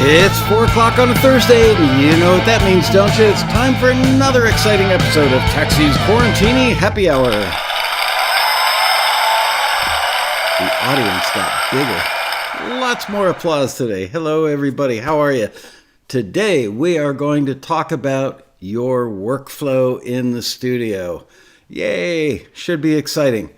It's 4 o'clock on a Thursday, and you know what that means, don't you? It's time for another exciting episode of Taxi's Quarantini Happy Hour. The audience got bigger. Lots more applause today. Hello, everybody. How are you? Today, we are going to talk about your workflow in the studio. Yay! Should be exciting.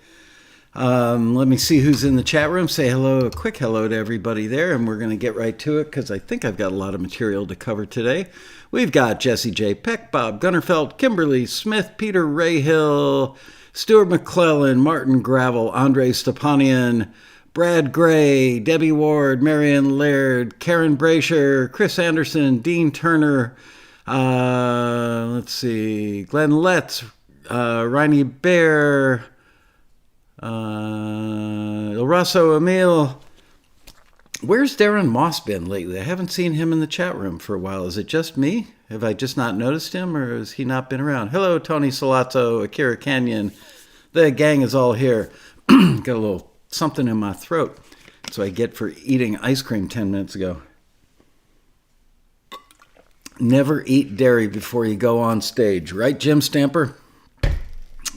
Let me see who's in the chat room. Say hello, a quick hello to everybody there, and we're going to get right to it because I think I've got a lot of material to cover today. We've got Jesse J. Peck, Bob Gunnerfeld, Kimberly Smith, Peter Rayhill, Stuart McClellan, Martin Gravel, Andre Stepanian, Brad Gray, Debbie Ward, Marianne Laird, Karen Brasher, Chris Anderson, Dean Turner, let's see, Glenn Letts, Riney Bear, Russo Emil. Where's Darren Moss been lately? I haven't seen him in the chat room for a while. Is it just me? Have I just not noticed him, or has he not been around? Hello, Tony Salazzo, Akira Canyon. The gang is all here. Got a little something in my throat. That's what I get for eating ice cream 10 minutes ago. Never eat dairy before you go on stage. Right, Jim Stamper?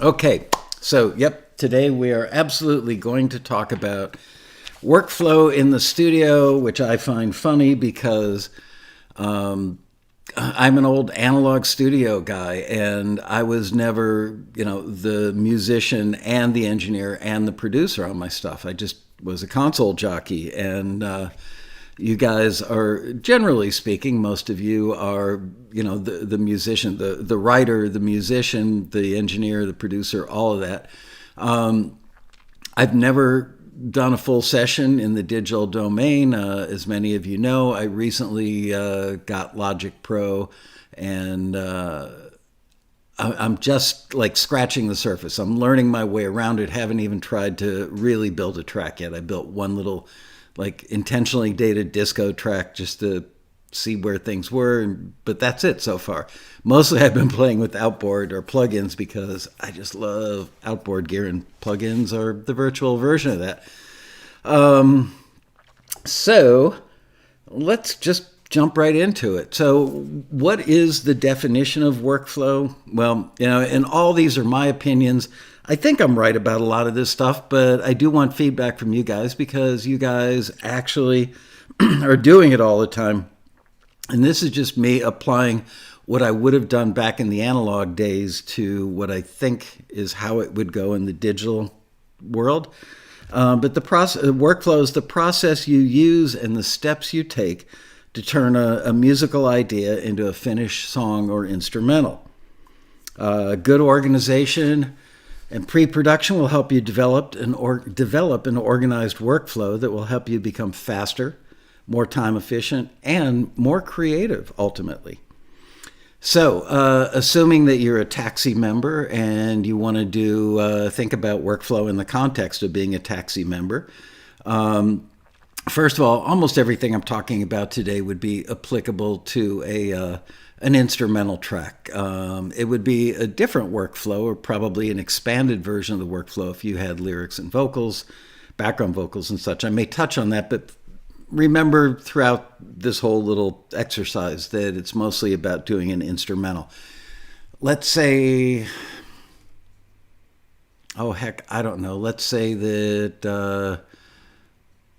Okay, so, yep. Today we are absolutely going to talk about workflow in the studio, which I find funny because I'm an old analog studio guy, and I was never, the musician and the engineer and the producer on my stuff. I just was a console jockey, and you guys are, generally speaking, most of you are, the musician, the writer, the musician, the engineer, the producer, all of that. I've never done a full session in the digital domain. As many of you know, I recently got Logic Pro, and I'm just like scratching the surface. I'm learning my way around it. Haven't even tried to really build a track yet. I built one little intentionally dated disco track just to see where things were, but that's it so far. Mostly I've been playing with outboard or plugins because I just love outboard gear, and plugins are the virtual version of that. So let's just jump right into it. So what is the definition of workflow? Well, and all these are my opinions. I think I'm right about a lot of this stuff, but I do want feedback from you guys because you guys actually are doing it all the time. And this is just me applying what I would have done back in the analog days to what I think is how it would go in the digital world. But the workflow is the process you use and the steps you take to turn a musical idea into a finished song or instrumental. Good organization and pre-production will help you develop an organized workflow that will help you become faster, more time efficient, and more creative, ultimately. So, assuming that you're a Taxi member and you want to think about workflow in the context of being a Taxi member, first of all, almost everything I'm talking about today would be applicable to an instrumental track. It would be a different workflow, or probably an expanded version of the workflow if you had lyrics and vocals, background vocals and such. I may touch on that, but remember throughout this whole little exercise that it's mostly about doing an instrumental. Let's say, let's say that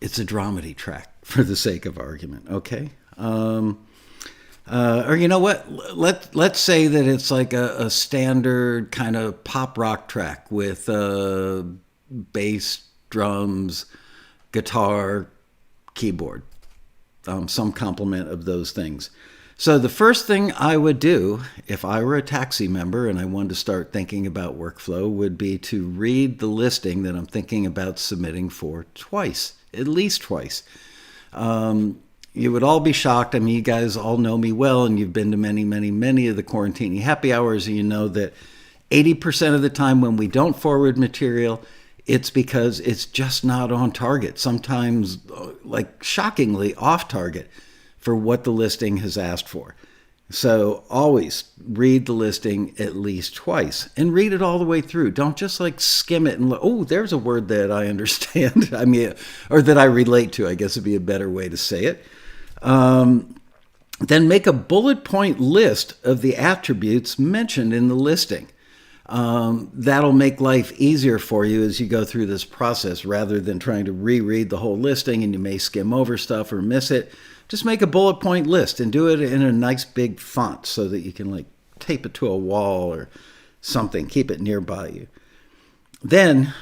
it's a dramedy track for the sake of argument, okay? Or you know what? Let's say that it's like a standard kind of pop rock track with bass, drums, guitar, keyboard, some complement of those things. So the first thing I would do if I were a Taxi member and I wanted to start thinking about workflow would be to read the listing that I'm thinking about submitting for twice, at least twice. You would all be shocked. I mean, you guys all know me well, and you've been to many, many, many of the Quarantini happy hours, and you know that 80% of the time when we don't forward material, it's because it's just not on target, sometimes shockingly off target for what the listing has asked for. So always read the listing at least twice and read it all the way through. Don't just like skim it and look, oh, there's a word that I understand. I mean, or that I relate to, I guess would be a better way to say it. Then make a bullet point list of the attributes mentioned in the listing. That'll make life easier for you as you go through this process rather than trying to reread the whole listing and you may skim over stuff or miss it. Just make a bullet point list and do it in a nice big font so that you can like tape it to a wall or something, keep it nearby you. Then,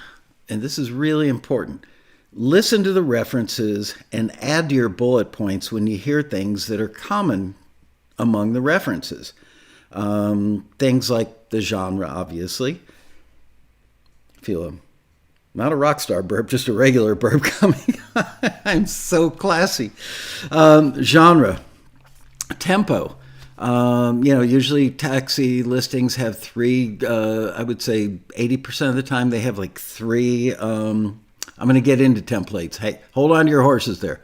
and this is really important, listen to the references and add to your bullet points when you hear things that are common among the references. Things like the genre, obviously. Not a rock star burp, just a regular burp coming. I'm so classy. Genre, tempo. Usually taxi listings have three. I would say 80% of the time they have like three. I'm going to get into templates. Hey, hold on to your horses there.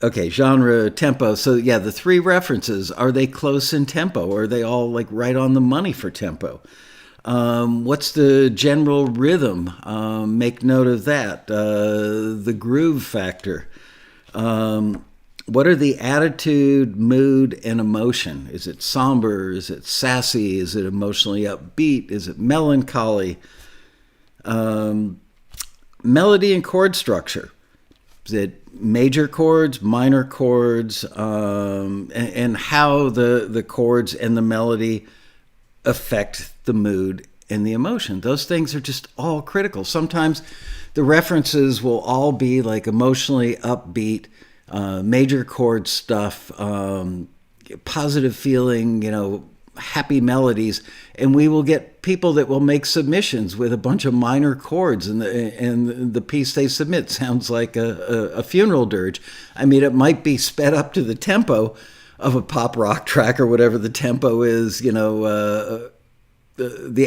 Okay, genre, tempo. So yeah, the three references, are they close in tempo? Or are they all like right on the money for tempo? What's the general rhythm? Make note of that. The groove factor. What are the attitude, mood, and emotion? Is it somber? Is it sassy? Is it emotionally upbeat? Is it melancholy? Melody and chord structure. Is it major chords, minor chords, and how the chords and the melody affect the mood and the emotion? Those things are just all critical. Sometimes the references will all be like emotionally upbeat, major chord stuff, positive feeling, happy melodies, and we will get people that will make submissions with a bunch of minor chords, and the piece they submit sounds like a funeral dirge. I mean, it might be sped up to the tempo of a pop rock track or whatever the tempo is, the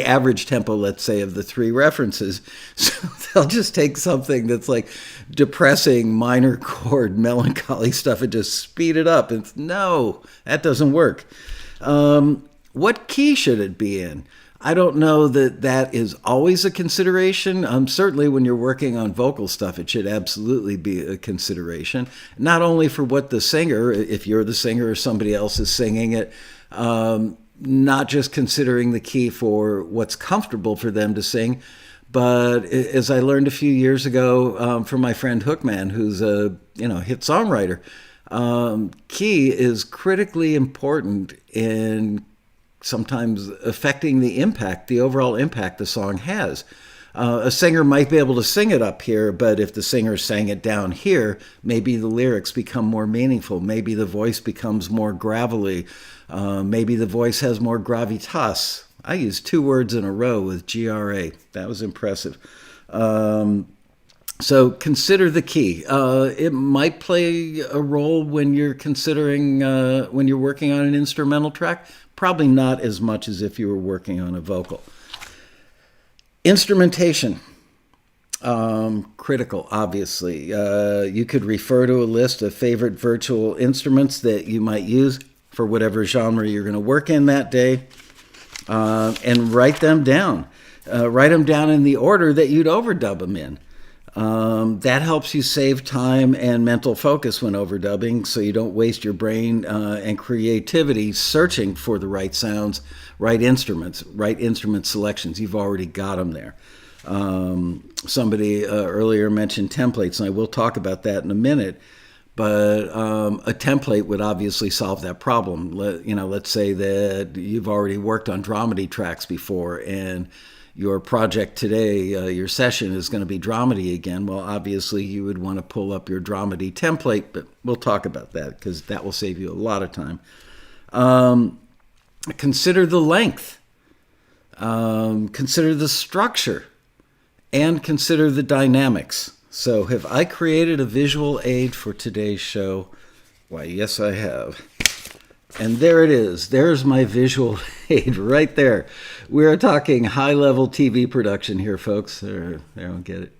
average tempo, let's say, of the three references. So they'll just take something that's like depressing minor chord melancholy stuff and just speed it up. And no, that doesn't work. What key should it be in? I don't know that is always a consideration. Certainly when you're working on vocal stuff, it should absolutely be a consideration. Not only for what the singer, if you're the singer or somebody else is singing it, not just considering the key for what's comfortable for them to sing, but as I learned a few years ago from my friend Hookman, who's a hit songwriter, key is critically important in sometimes affecting the overall impact the song has. A singer might be able to sing it up here, but if the singer sang it down here, maybe the lyrics become more meaningful. Maybe the voice becomes more gravelly. Maybe the voice has more gravitas. I used 2 words in a row with GRA. That was impressive. So consider the key. It might play a role when you're considering, when you're working on an instrumental track. Probably not as much as if you were working on a vocal. Instrumentation. Critical, obviously. You could refer to a list of favorite virtual instruments that you might use for whatever genre you're going to work in that day, and write them down. Write them down in the order that you'd overdub them in. That helps you save time and mental focus when overdubbing, so you don't waste your brain and creativity searching for the right sounds, right instrument selections. You've already got them there. Somebody earlier mentioned templates, and I will talk about that in a minute. But a template would obviously solve that problem. Let's say that you've already worked on dramedy tracks before, and your project today, your session is going to be dramedy again. Well, obviously you would want to pull up your dramedy template, but we'll talk about that because that will save you a lot of time. Consider the length. Consider the structure. And consider the dynamics. So have I created a visual aid for today's show? Why, yes, I have. And there it is. There's my visual aid right there. We're talking high-level TV production here, folks. There, I'll get it.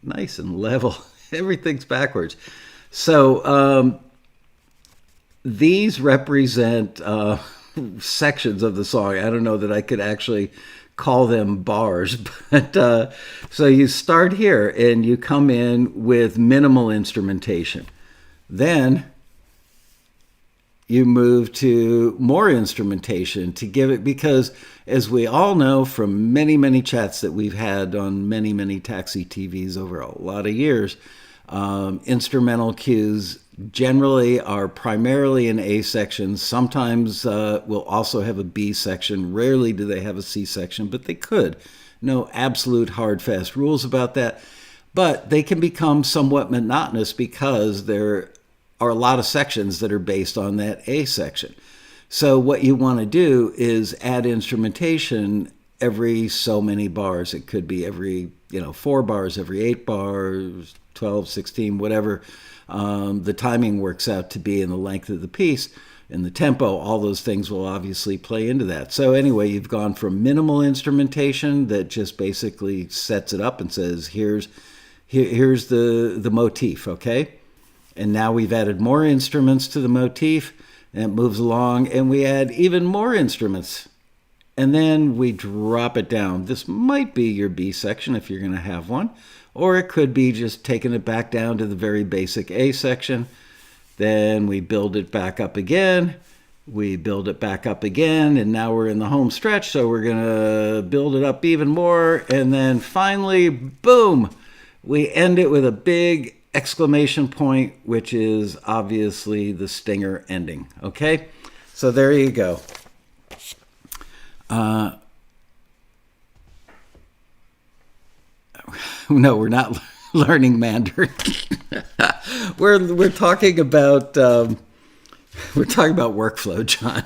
Nice and level. Everything's backwards. So these represent sections of the song. I don't know that I could actually call them bars. But so you start here and you come in with minimal instrumentation. Then you move to more instrumentation to give it, because as we all know from many, many chats that we've had on many, many taxi TVs over a lot of years, instrumental cues generally are primarily in A sections. Sometimes we'll also have a B section. Rarely do they have a C section, but they could. No absolute hard, fast rules about that. But they can become somewhat monotonous because there are a lot of sections that are based on that A section. So what you want to do is add instrumentation every so many bars. It could be every 4 bars, every 8 bars, 12, 16, whatever the timing works out to be, in the length of the piece and the tempo. All those things will obviously play into that. So anyway, you've gone from minimal instrumentation that just basically sets it up and says, here's the motif, okay? And now we've added more instruments to the motif, and it moves along, and we add even more instruments. And then we drop it down. This might be your B section if you're going to have one, or it could be just taking it back down to the very basic A section. Then we build it back up again. We build it back up again, and now we're in the home stretch, so we're going to build it up even more. And then finally, boom, we end it with a big exclamation point, which is obviously the stinger ending. Okay, so there you go. No, we're not learning Mandarin. we're talking about workflow, John.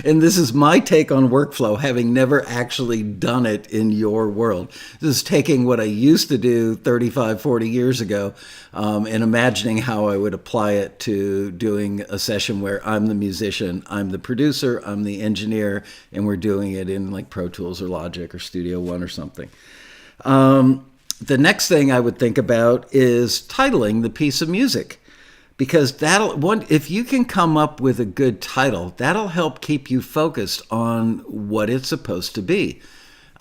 And this is my take on workflow, having never actually done it in your world. This is taking what I used to do 35, 40 years ago and imagining how I would apply it to doing a session where I'm the musician, I'm the producer, I'm the engineer, and we're doing it in like Pro Tools or Logic or Studio One or something. The next thing I would think about is titling the piece of music. Because if you can come up with a good title, that'll help keep you focused on what it's supposed to be.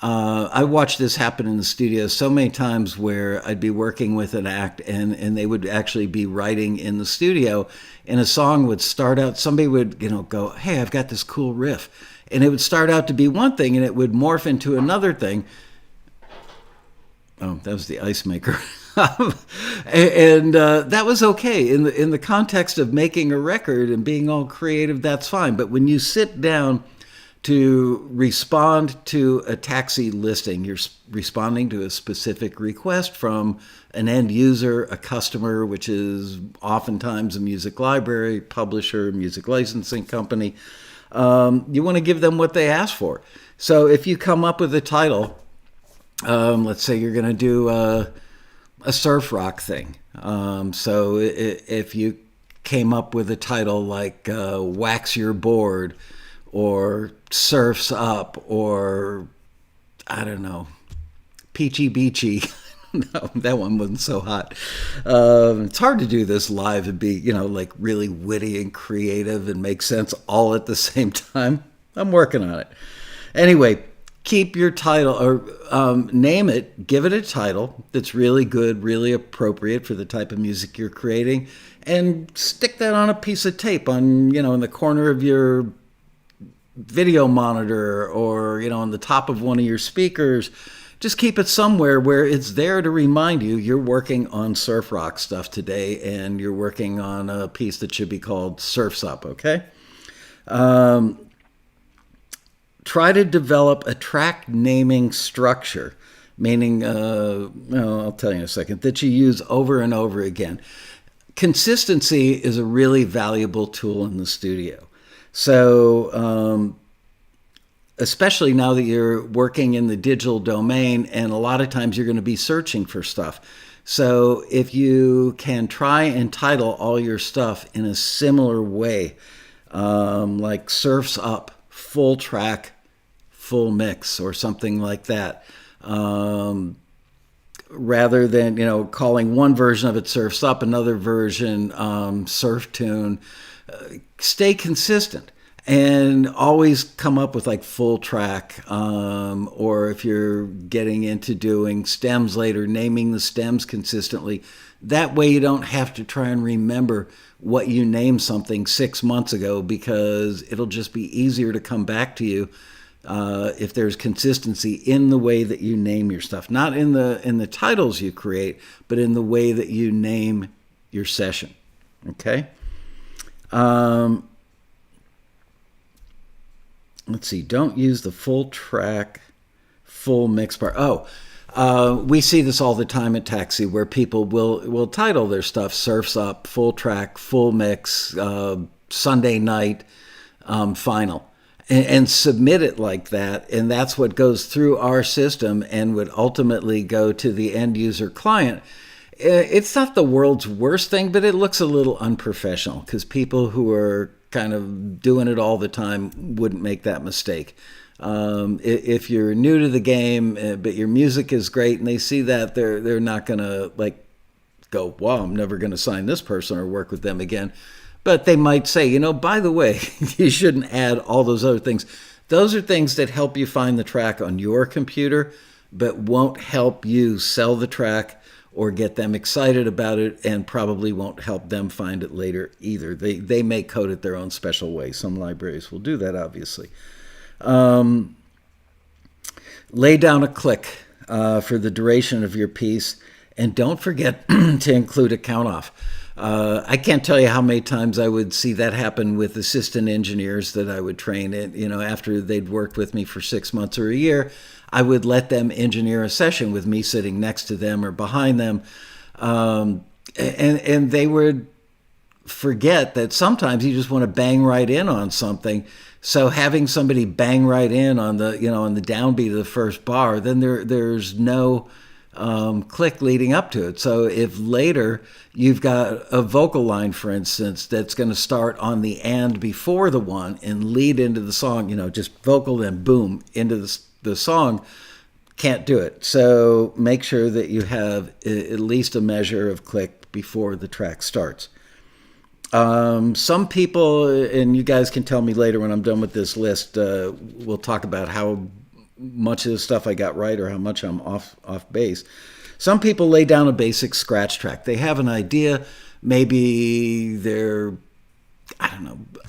I watched this happen in the studio so many times where I'd be working with an act and they would actually be writing in the studio, and a song would start out, somebody would go, hey, I've got this cool riff. And it would start out to be one thing and it would morph into another thing. Oh, that was the ice maker. And that was okay in the context of making a record and being all creative. That's fine. But when you sit down to respond to a taxi listing, you're responding to a specific request from an end user, a customer, which is oftentimes a music library, publisher, music licensing company. You want to give them what they ask for. So if you come up with a title, let's say you're going to do a surf rock thing. So if you came up with a title like Wax Your Board or Surf's Up or, I don't know, Peachy Beachy. No, that one wasn't so hot. It's hard to do this live and be, like really witty and creative and make sense all at the same time. I'm working on it. Anyway, keep your title or name it, give it a title that's really good, really appropriate for the type of music you're creating, and stick that on a piece of tape on, in the corner of your video monitor or, on the top of one of your speakers. Just keep it somewhere where it's there to remind you you're working on surf rock stuff today and you're working on a piece that should be called Surf's Up, okay? Try to develop a track naming structure, meaning, I'll tell you in a second, that you use over and over again. Consistency is a really valuable tool in the studio. So, especially now that you're working in the digital domain, and a lot of times you're going to be searching for stuff. So if you can try and title all your stuff in a similar way, like Surf's Up, full track, full mix, or something like that, rather than, calling one version of it Surf's Up, another version Surf Tune. Stay consistent. And always come up with like full track, or if you're getting into doing stems later, naming the stems consistently. That way you don't have to try and remember what you named something 6 months ago, because it'll just be easier to come back to you if there's consistency in the way that you name your stuff, not in the titles you create, but in the way that you name your session. Okay. Let's see. Don't use the full track, full mix part. We see this all the time at Taxi, where people will title their stuff "Surfs Up," full track, full mix, Sunday night, final, and submit it like that. And that's what goes through our system and would ultimately go to the end user client. It's not the world's worst thing, but it looks a little unprofessional, because people who are kind of doing it all the time wouldn't make that mistake. If you're new to the game, but your music is great, and they see that, they're not gonna like go, "Wow, I'm never gonna sign this person or work with them again." But they might say, by the way, you shouldn't add all those other things. Those are things that help you find the track on your computer, but won't help you sell the track or get them excited about it, and probably won't help them find it later either. They may code it their own special way. Some libraries will do that, obviously. Lay down a click for the duration of your piece, and don't forget to include a count off. I can't tell you how many times I would see that happen with assistant engineers that I would train. After they'd worked with me for 6 months or a year, I would let them engineer a session with me sitting next to them or behind them. And they would forget that sometimes you just want to bang right in on something. So having somebody bang right in on the downbeat of the first bar, then there's no click leading up to it. So if later you've got a vocal line, for instance, that's going to start on the and before the one and lead into the song, just vocal, then boom into the song, can't do it. So make sure that you have at least a measure of click before the track starts. Some people, and you guys can tell me later when I'm done with this list, we'll talk about how much of the stuff I got right or how much I'm off base. Some people lay down a basic scratch track. They have an idea. Maybe they're,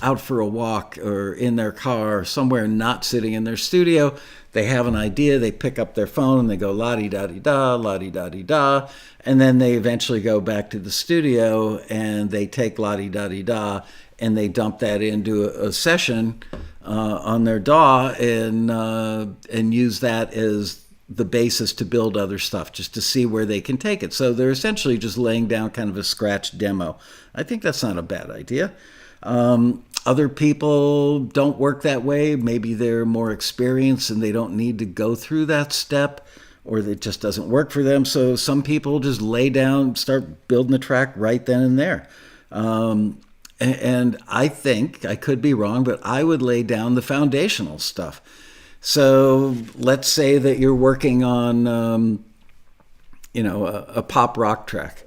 out for a walk or in their car, somewhere not sitting in their studio. They have an idea. They pick up their phone and they go la-di-da-di-da, la-di-da-di-da. And then they eventually go back to the studio and they take la-di-da-di-da and they dump that into a session on their DAW and use that as the basis to build other stuff, just to see where they can take it. So they're essentially just laying down kind of a scratch demo. I think that's not a bad idea. Other people don't work that way. Maybe they're more experienced and they don't need to go through that step, or it just doesn't work for them. So some people just lay down, start building the track right then and there. And I think, I could be wrong, but I would lay down the foundational stuff. So let's say that you're working on, a pop rock track.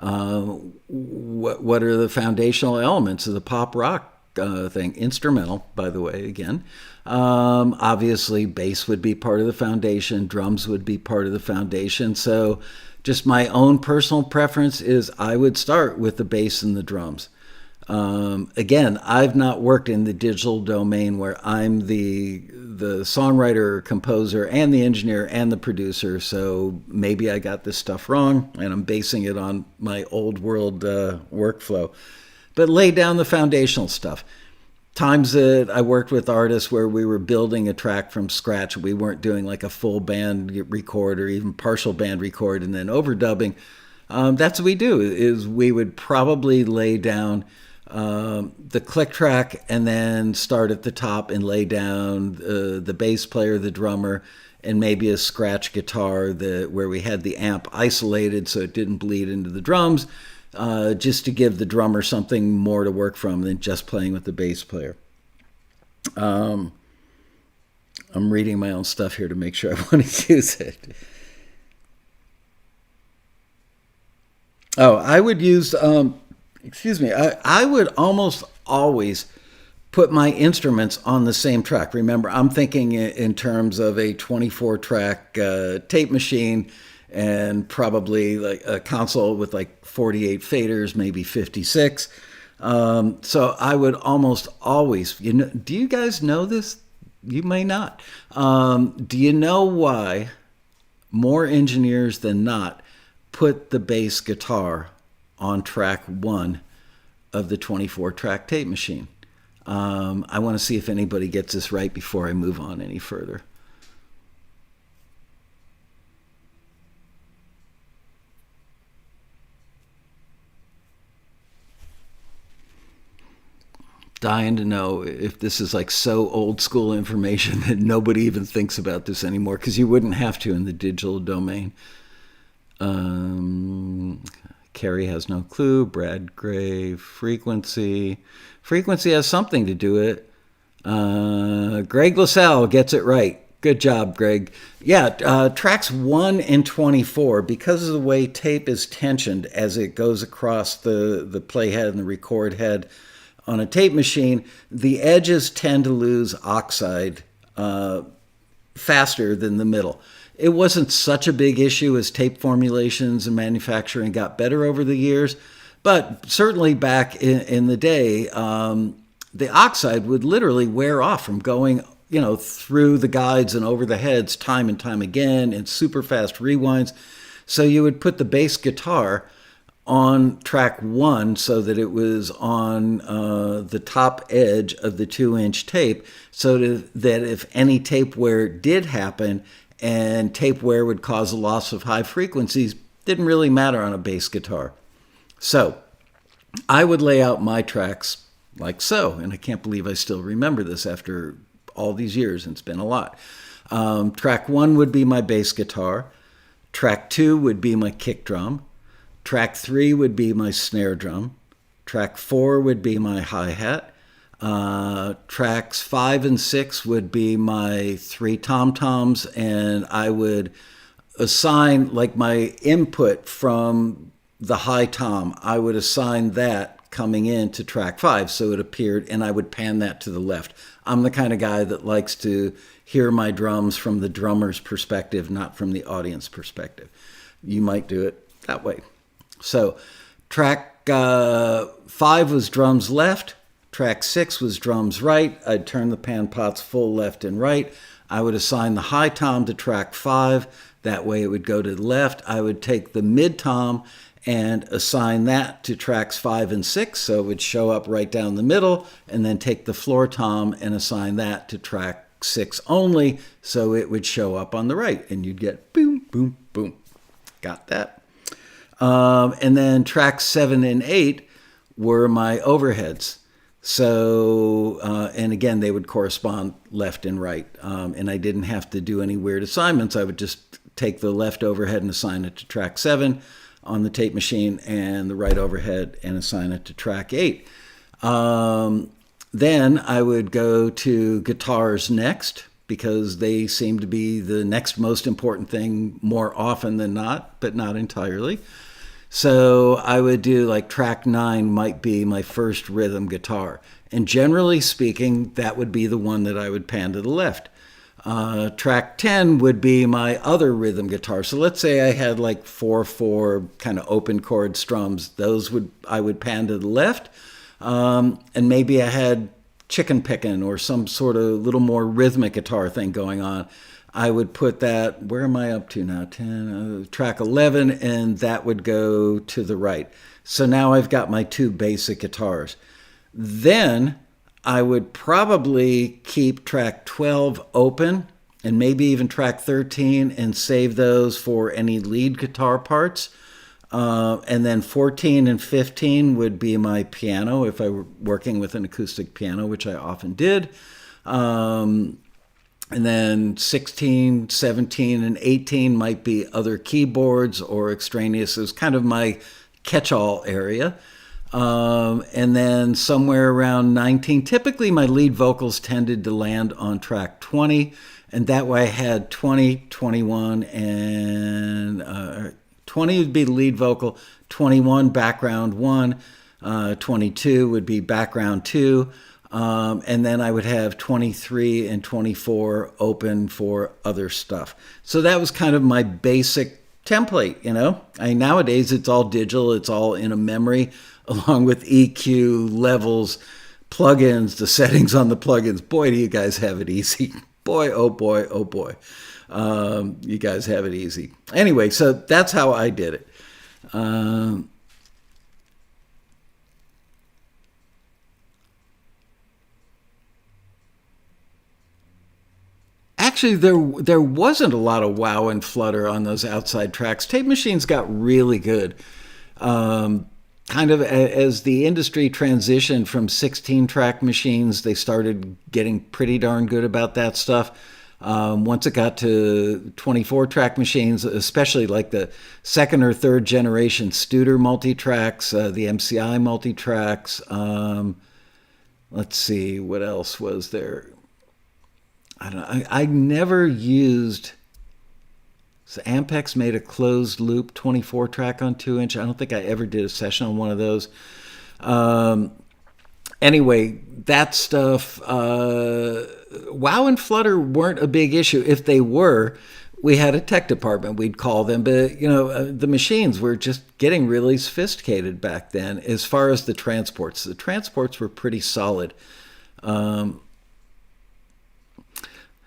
What are the foundational elements of the pop rock thing? Instrumental, by the way, again. Obviously, bass would be part of the foundation. Drums would be part of the foundation. So just my own personal preference is I would start with the bass and the drums. Again, I've not worked in the digital domain where I'm the songwriter, composer, and the engineer and the producer. So maybe I got this stuff wrong and I'm basing it on my old world workflow. But lay down the foundational stuff. Times that I worked with artists where we were building a track from scratch. We weren't doing like a full band record or even partial band record and then overdubbing. That's what we do, is we would probably lay down the click track and then start at the top and lay down the bass player, the drummer, and maybe a scratch guitar where we had the amp isolated so it didn't bleed into the drums, just to give the drummer something more to work from than just playing with the bass player. I'm reading my own stuff here to make sure I want to use it. I would use, I would almost always put my instruments on the same track. Remember, I'm thinking in terms of a 24-track tape machine and probably like a console with like 48 faders, maybe 56. So I would almost always, do you guys know this? You may not. Do you know why more engineers than not put the bass guitar on track 1 of the 24-track tape machine? I want to see if anybody gets this right before I move on any further. Dying to know if this is like so old school information that nobody even thinks about this anymore, because you wouldn't have to in the digital domain. Carrie has no clue. Brad Gray, frequency. Frequency has something to do with it. Greg LaSalle gets it right. Good job, Greg. Yeah, tracks 1 and 24, because of the way tape is tensioned as it goes across the playhead and the record head on a tape machine, the edges tend to lose oxide faster than the middle. It wasn't such a big issue as tape formulations and manufacturing got better over the years, but certainly back in the day, the oxide would literally wear off from going, through the guides and over the heads time and time again in super fast rewinds. So you would put the bass guitar on track 1 so that it was on the top edge of the 2-inch tape, so that if any tape wear did happen and tape wear would cause a loss of high frequencies, didn't really matter on a bass guitar. So I would lay out my tracks like so, and I can't believe I still remember this after all these years, and it's been a lot. Track 1 would be my bass guitar. Track 2 would be my kick drum. Track 3 would be my snare drum. Track 4 would be my hi-hat. Tracks 5 and 6 would be my 3 tom-toms, and I would assign like my input from the high tom. I would assign that coming into track 5, so it appeared, and I would pan that to the left. I'm the kind of guy that likes to hear my drums from the drummer's perspective, not from the audience perspective. You might do it that way. So track 5 was drums left. Track 6 was drums right. I'd turn the pan pots full left and right. I would assign the high tom to track 5. That way it would go to the left. I would take the mid tom and assign that to tracks 5 and 6, so it would show up right down the middle, and then take the floor tom and assign that to track 6 only, so it would show up on the right, and you'd get boom, boom, boom. Got that? And then tracks 7 and 8 were my overheads. So, and again, they would correspond left and right. And I didn't have to do any weird assignments. I would just take the left overhead and assign it to track 7 on the tape machine, and the right overhead and assign it to track 8. Then I would go to guitars next, because they seem to be the next most important thing more often than not, but not entirely. So I would do like track 9 might be my first rhythm guitar. And generally speaking, that would be the one that I would pan to the left. Track 10 would be my other rhythm guitar. So let's say I had like 4/4 kind of open chord strums. I would pan to the left. And maybe I had chicken picking or some sort of little more rhythmic guitar thing going on. I would put that, where am I up to now? 10, track 11, and that would go to the right. So now I've got my 2 basic guitars. Then I would probably keep track 12 open, and maybe even track 13, and save those for any lead guitar parts. And then 14 and 15 would be my piano if I were working with an acoustic piano, which I often did. And then 16, 17, and 18 might be other keyboards or extraneous. It was kind of my catch-all area. And then somewhere around 19, typically my lead vocals tended to land on track 20. And that way I had 20, 21, and 20 would be the lead vocal, 21 background 1, 22 would be background 2. And then I would have 23 and 24 open for other stuff. So that was kind of my basic template, you know. Nowadays it's all digital, it's all in a memory, along with EQ, levels, plugins, the settings on the plugins. Boy, do you guys have it easy. Boy, oh boy, oh boy. You guys have it easy. Anyway, so that's how I did it. Actually, there wasn't a lot of wow and flutter on those outside tracks. Tape machines got really good. Kind of as the industry transitioned from 16-track machines, they started getting pretty darn good about that stuff. Once it got to 24-track machines, especially like the second or third generation Studer multitracks, the MCI multitracks. Let's see, what else was there? I don't know. I never used. So Ampex made a closed loop 24-track on 2-inch. I don't think I ever did a session on one of those. Anyway, that stuff. Wow and flutter weren't a big issue. If they were, we had a tech department, we'd call them. But, the machines were just getting really sophisticated back then as far as the transports. The transports were pretty solid.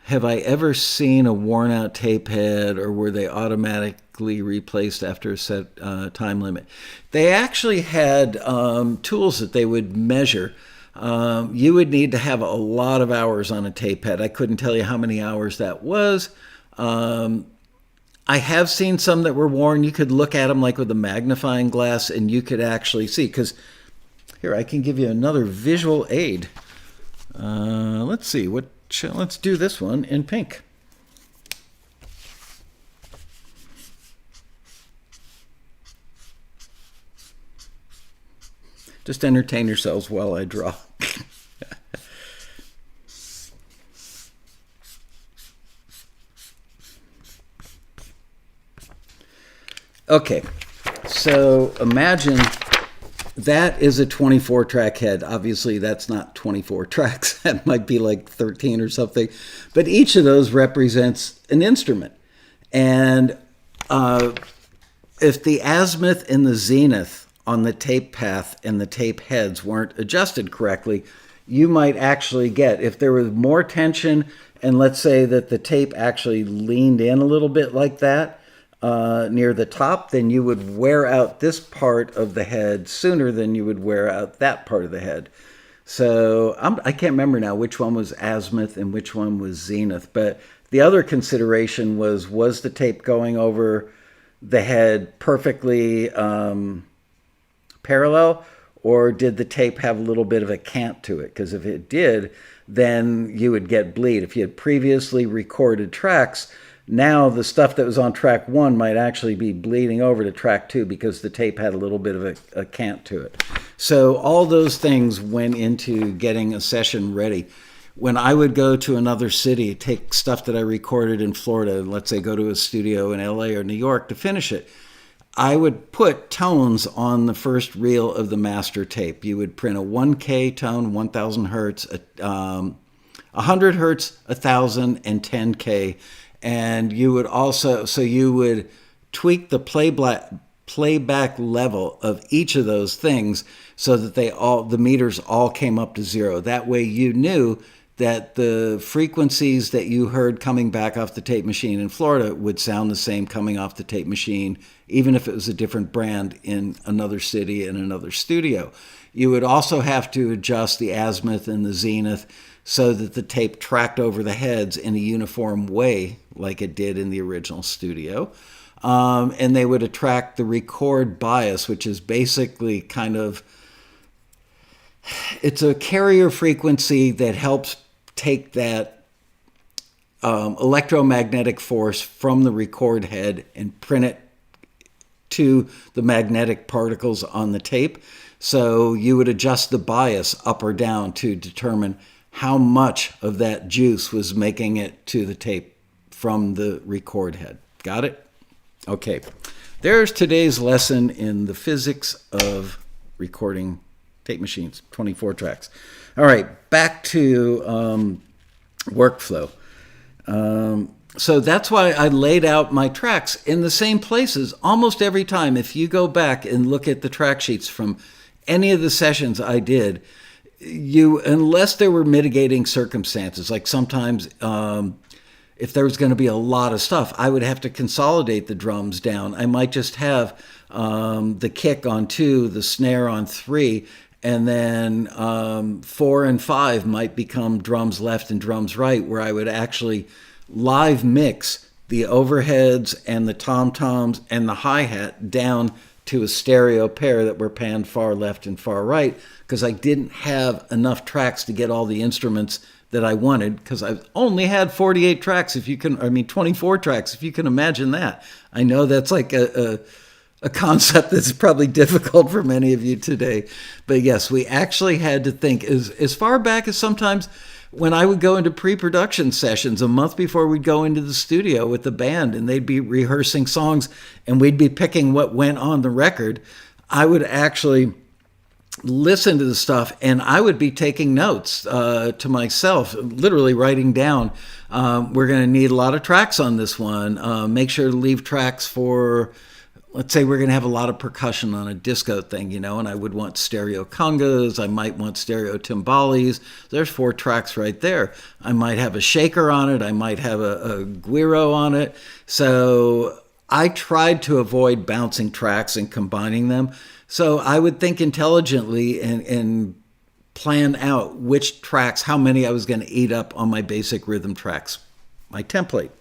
Have I ever seen a worn-out tape head, or were they automatically replaced after a set time limit? They actually had tools that they would measure. You would need to have a lot of hours on a tape head. I couldn't tell you how many hours that was. I have seen some that were worn. You could look at them like with a magnifying glass, and you could actually see. Because here, I can give you another visual aid. Let's see. Let's do this one in pink. Just entertain yourselves while I draw. Okay, so imagine that is a 24-track head. Obviously, that's not 24 tracks. That might be like 13 or something. But each of those represents an instrument. And if the azimuth and the zenith on the tape path and the tape heads weren't adjusted correctly, you might actually get, if there was more tension, and let's say that the tape actually leaned in a little bit like that, near the top, then you would wear out this part of the head sooner than you would wear out that part of the head. So I can't remember now which one was azimuth and which one was zenith, but the other consideration was the tape going over the head perfectly parallel, or did the tape have a little bit of a cant to it? Because if it did, then you would get bleed. If you had previously recorded tracks, now the stuff that was on track 1 might actually be bleeding over to track 2 because the tape had a little bit of a cant to it. So all those things went into getting a session ready. When I would go to another city, take stuff that I recorded in Florida, let's say go to a studio in LA or New York to finish it, I would put tones on the first reel of the master tape. You would print a 1K tone, 1000 hertz, 100 hertz, 1000, and 10K. And you would also, so you would tweak the playback level of each of those things so that the meters all came up to 0. That way you knew that the frequencies that you heard coming back off the tape machine in Florida would sound the same coming off the tape machine, even if it was a different brand in another city and another studio. You would also have to adjust the azimuth and the zenith so that the tape tracked over the heads in a uniform way like it did in the original studio. And they would attract the record bias, which is basically it's a carrier frequency that helps take that electromagnetic force from the record head and print it to the magnetic particles on the tape. So you would adjust the bias up or down to determine how much of that juice was making it to the tape from the record head. Got it? Okay. There's today's lesson in the physics of recording tape machines, 24 tracks. All right, back to workflow. So that's why I laid out my tracks in the same places almost every time. If you go back and look at the track sheets from any of the sessions I did, unless there were mitigating circumstances, like sometimes if there was going to be a lot of stuff, I would have to consolidate the drums down. I might just have the kick on 2, the snare on 3, and then 4 and 5 might become drums left and drums right, where I would actually live mix the overheads and the tom-toms and the hi-hat down to a stereo pair that were panned far left and far right, because I didn't have enough tracks to get all the instruments that I wanted, because I only had 48 tracks, 24 tracks, if you can imagine that. I know that's like a concept that's probably difficult for many of you today. But yes, we actually had to think as far back as sometimes when I would go into pre-production sessions a month before we'd go into the studio with the band, and they'd be rehearsing songs and we'd be picking what went on the record, I would actually listen to the stuff and I would be taking notes to myself, literally writing down, we're going to need a lot of tracks on this one. Make sure to leave tracks for, let's say we're going to have a lot of percussion on a disco thing, and I would want stereo congas. I might want stereo timbales. There's 4 tracks right there. I might have a shaker on it. I might have a guiro on it. So I tried to avoid bouncing tracks and combining them. So I would think intelligently and plan out which tracks, how many I was going to eat up on my basic rhythm tracks, my template.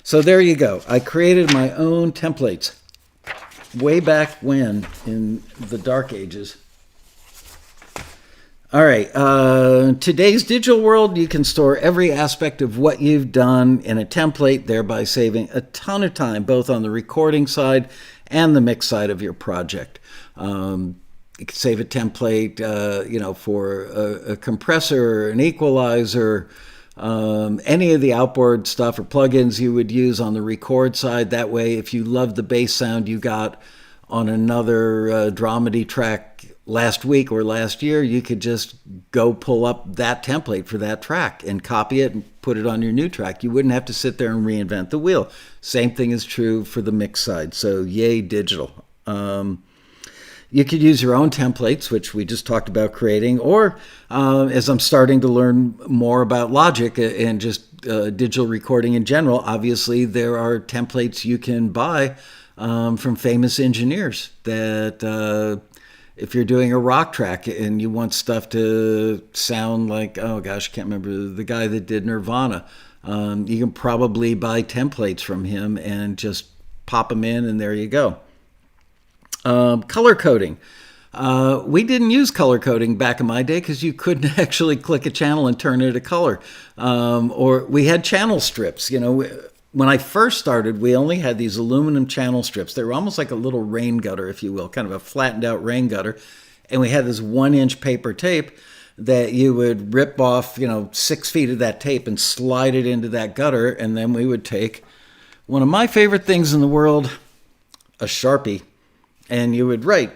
So there you go. I created my own templates way back when, in the dark ages. All right, today's digital world, you can store every aspect of what you've done in a template, thereby saving a ton of time, both on the recording side and the mix side of your project. You can save a template, for a compressor, an equalizer, any of the outboard stuff or plugins you would use on the record side. That way, if you love the bass sound you got on another dramedy track last week or last year, you could just go pull up that template for that track and copy it and put it on your new track. You wouldn't have to sit there and reinvent the wheel. Same thing is true for the mix side. So yay, digital. You could use your own templates, which we just talked about creating, or as I'm starting to learn more about Logic and just digital recording in general, obviously there are templates you can buy from famous engineers that if you're doing a rock track and you want stuff to sound like, oh gosh, I can't remember the guy that did Nirvana, you can probably buy templates from him and just pop them in and there you go. Color coding. We didn't use color coding back in my day because you couldn't actually click a channel and turn it a color. Or we had channel strips. When I first started, we only had these aluminum channel strips. They were almost like a little rain gutter, if you will, kind of a flattened out rain gutter. And we had this 1-inch paper tape that you would rip off, 6 feet of that tape and slide it into that gutter. And then we would take one of my favorite things in the world, a Sharpie, and you would write,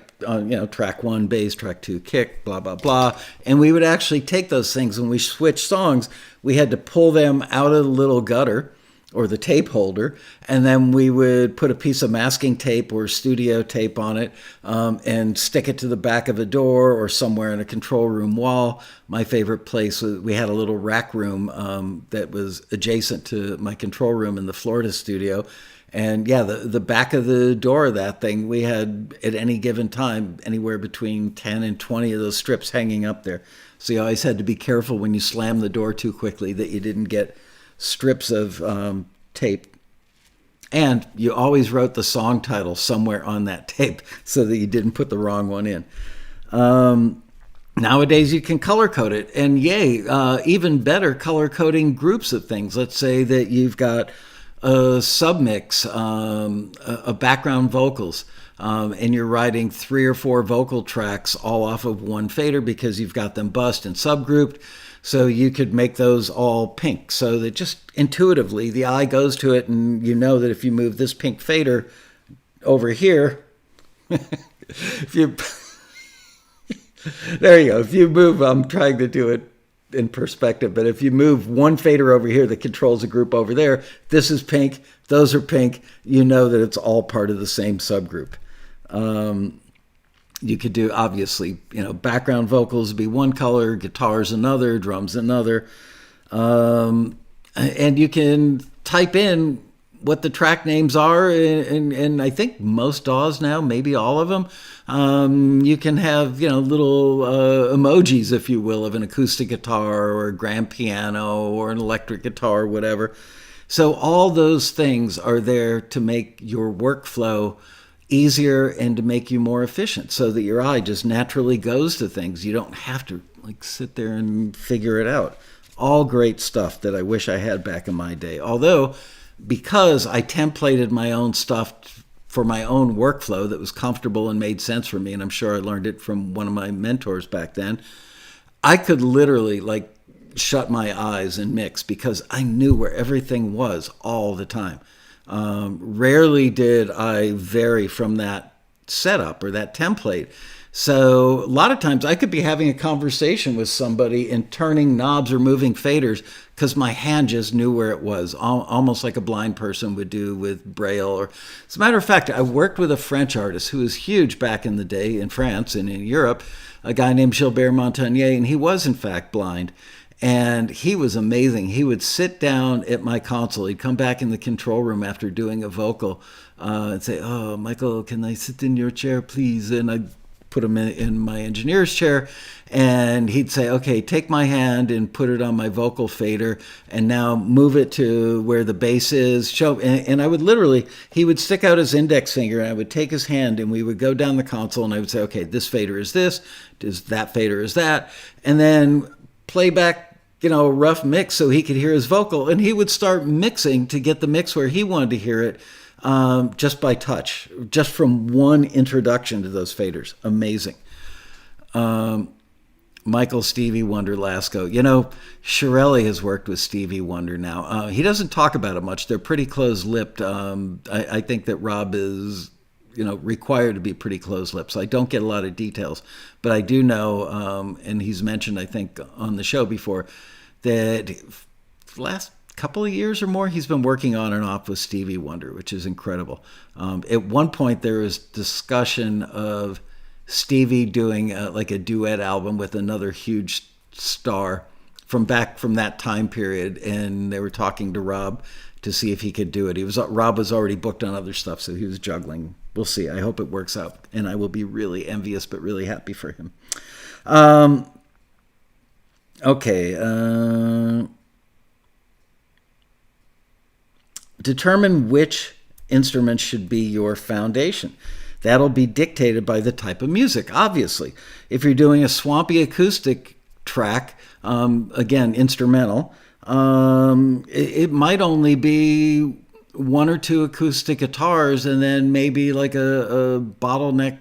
track 1 bass, track 2 kick, blah, blah, blah. And we would actually take those things. When we switched songs, we had to pull them out of the little gutter or the tape holder, and then we would put a piece of masking tape or studio tape on it and stick it to the back of a door or somewhere in a control room wall. My favorite place was, we had a little rack room that was adjacent to my control room in the Florida studio. And yeah, the back of the door of that thing, we had at any given time anywhere between 10 and 20 of those strips hanging up there. So you always had to be careful when you slammed the door too quickly that you didn't get strips of tape. And you always wrote the song title somewhere on that tape so that you didn't put the wrong one in. Nowadays, you can color code it. And yay, even better, color coding groups of things. Let's say that you've got a submix, a background vocals, and you're writing 3 or 4 vocal tracks all off of one fader because you've got them bussed and subgrouped. So you could make those all pink so that just intuitively the eye goes to it and you know that if you move this pink fader over here, if you There you go. If you move, I'm trying to do it in perspective, but if you move one fader over here that controls a group over there, this is pink, those are pink, you know that it's all part of the same subgroup. You could do, obviously, background vocals would be one color, guitars another, drums another. And you can type in what the track names are, and I think most DAWs now, maybe all of them, you can have little emojis, if you will, of an acoustic guitar or a grand piano or an electric guitar, or whatever. So all those things are there to make your workflow easier and to make you more efficient, so that your eye just naturally goes to things. You don't have to sit there and figure it out. All great stuff that I wish I had back in my day. Although, because I templated my own stuff for my own workflow that was comfortable and made sense for me, and I'm sure I learned it from one of my mentors back then, I could literally shut my eyes and mix because I knew where everything was all the time. Rarely did I vary from that setup or that template. So a lot of times I could be having a conversation with somebody and turning knobs or moving faders because my hand just knew where it was, almost like a blind person would do with Braille. Or, as a matter of fact, I worked with a French artist who was huge back in the day in France and in Europe, a guy named Gilbert Montagnier, and he was in fact blind. And he was amazing. He would sit down at my console. He'd come back in the control room after doing a vocal and say, "Oh, Michael, can I sit in your chair, please?" And I'd put him in my engineer's chair, and he'd say, "Okay, take my hand and put it on my vocal fader, and now move it to where the bass is." And I would literally, he would stick out his index finger, and I would take his hand, and we would go down the console, and I would say, "Okay, this fader is this, that fader is that," and then play back a rough mix so he could hear his vocal, and he would start mixing to get the mix where he wanted to hear it, just by touch, just from one introduction to those faders. Amazing. Michael Stevie Wonder Lasco. Shirelli has worked with Stevie Wonder now. He doesn't talk about it much. They're pretty close-lipped. I think that Rob is required to be pretty close-lipped. So I don't get a lot of details, but I do know, and he's mentioned, I think, on the show before, that last couple of years or more, he's been working on and off with Stevie Wonder, which is incredible. At one point, there was discussion of Stevie doing a duet album with another huge star from that time period, and they were talking to Rob to see if he could do it. Rob was already booked on other stuff, so he was juggling. We'll see. I hope it works out, and I will be really envious, but really happy for him. Okay. Determine which instrument should be your foundation. That'll be dictated by the type of music, obviously. If you're doing a swampy acoustic track, again, instrumental, it might only be one or two acoustic guitars and then maybe like a bottleneck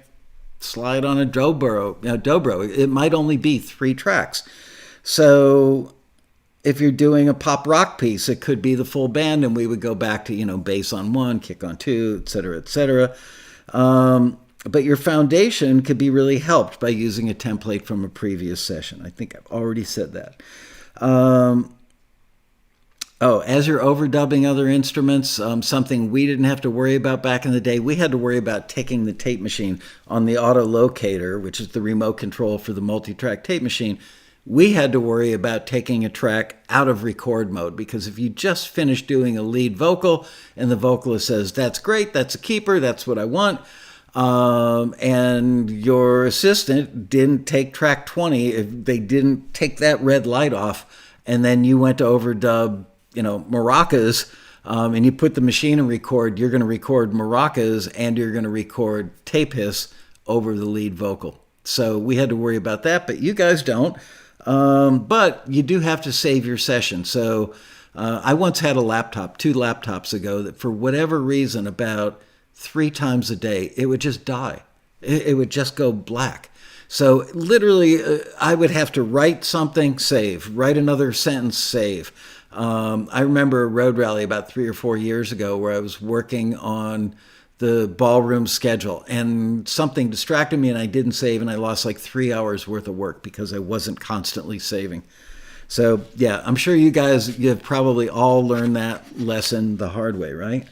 slide on a dobro. It might only be 3 tracks. So if you're doing a pop rock piece, it could be the full band, and we would go back to, bass on 1, kick on 2, et cetera, et cetera. But your foundation could be really helped by using a template from a previous session. I think I've already said that. As you're overdubbing other instruments, something we didn't have to worry about back in the day, we had to worry about taking the tape machine on the auto locator, which is the remote control for the multi-track tape machine. We had to worry about taking a track out of record mode, because if you just finished doing a lead vocal and the vocalist says, "That's great, that's a keeper, that's what I want," and your assistant didn't take track 20, if they didn't take that red light off, and then you went to overdub, maracas, and you put the machine in record, you're going to record maracas and you're going to record tape hiss over the lead vocal. So we had to worry about that, but you guys don't. But you do have to save your session. So I once had a laptop, 2 laptops ago, that for whatever reason, about 3 times a day, it would just die. It would just go black. So literally, I would have to write something, save, write another sentence, save. I remember a road rally about 3 or 4 years ago where I was working on the ballroom schedule, and something distracted me and I didn't save, and I lost like 3 hours worth of work because I wasn't constantly saving. So yeah, I'm sure you guys, you've probably all learned that lesson the hard way, right?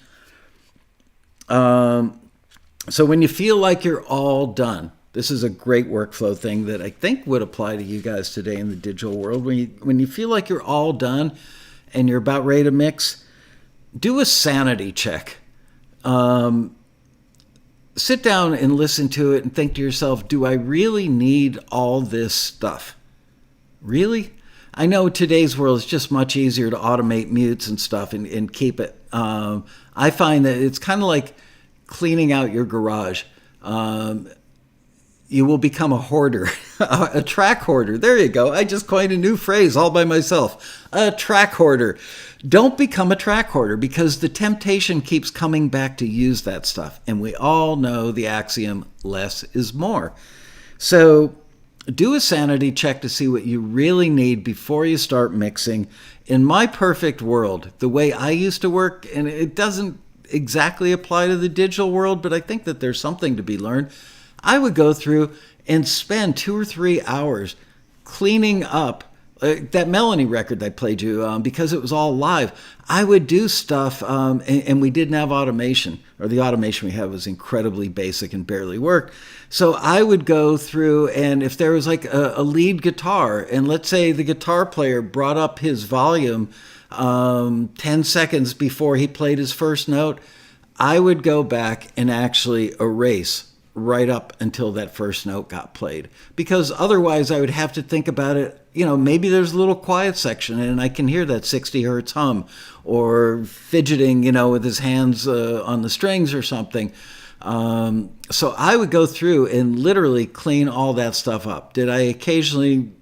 So when you feel like you're all done, this is a great workflow thing that I think would apply to you guys today in the digital world. When you feel like you're all done and you're about ready to mix, do a sanity check. Sit down and listen to it and think to yourself, do I really need all this stuff? Really? I know today's world is just much easier to automate mutes and stuff and keep it. I find that it's kind of like cleaning out your garage. You will become a hoarder, a track hoarder. There you go. I just coined a new phrase all by myself. A track hoarder. Don't become a track hoarder, because the temptation keeps coming back to use that stuff. And we all know the axiom, less is more. So do a sanity check to see what you really need before you start mixing. In my perfect world, the way I used to work, and it doesn't exactly apply to the digital world, but I think that there's something to be learned. I would go through and spend 2 or 3 hours cleaning up that Melanie record I played you because it was all live. I would do stuff, and we didn't have automation, or the automation we had was incredibly basic and barely worked. So I would go through, and if there was like a lead guitar, and let's say the guitar player brought up his volume 10 seconds before he played his first note, I would go back and actually erase right up until that first note got played. Because otherwise I would have to think about it, maybe there's a little quiet section and I can hear that 60 hertz hum, or fidgeting, with his hands on the strings or something. So I would go through and literally clean all that stuff up. Did I occasionally